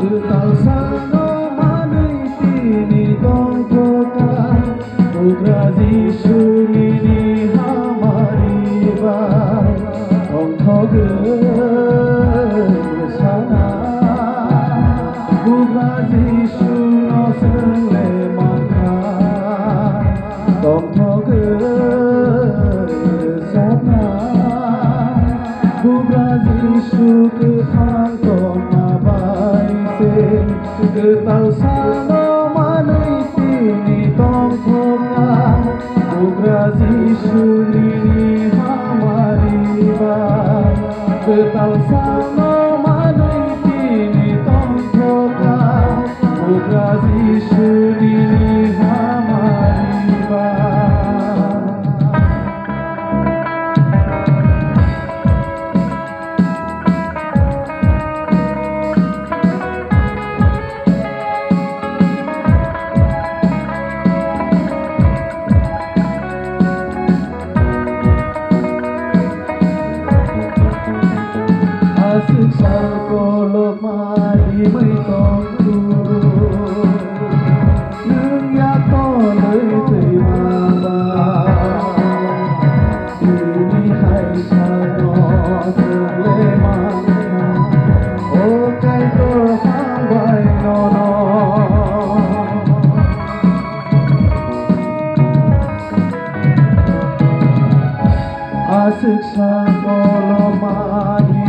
Ketal sano manitini tongkoka Ugrazi sunini hamari bai Tongkoge sana Ugrazi suno sengle maka Tongkoge sana Ugrazi suke hanton mabai Ketal sano manitini tongkoka Ugrazi sunini hamari bai Ketal sano manitini tongkoka Ugrazi sunini hamari bai Asik sarkolok mari mới tong turu nhưng ya to lời tùy mà ba ini hai sa no thương lệ mang ô cái tô hang vai no no asik sarkolok mari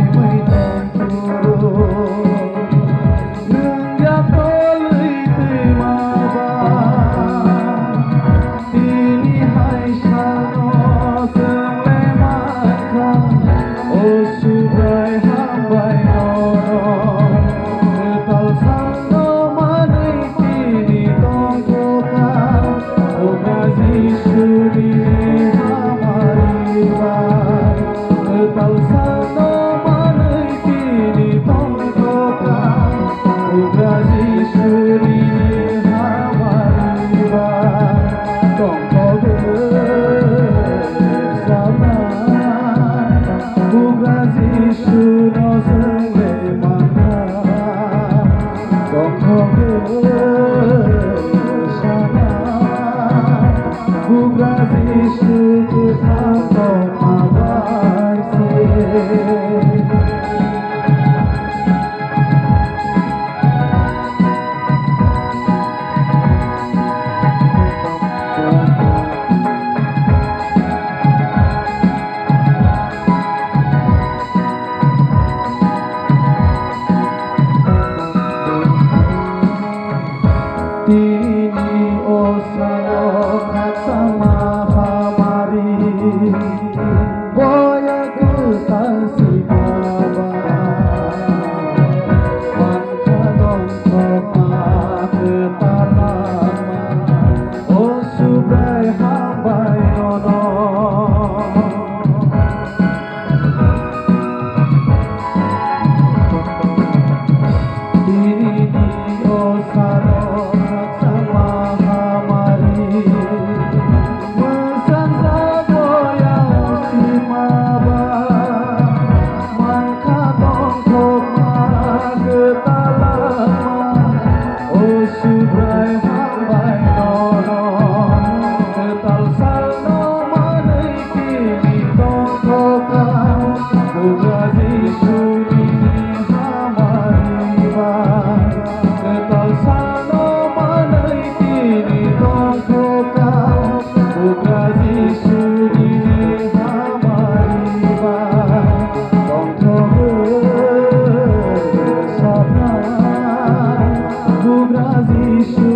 Brasil.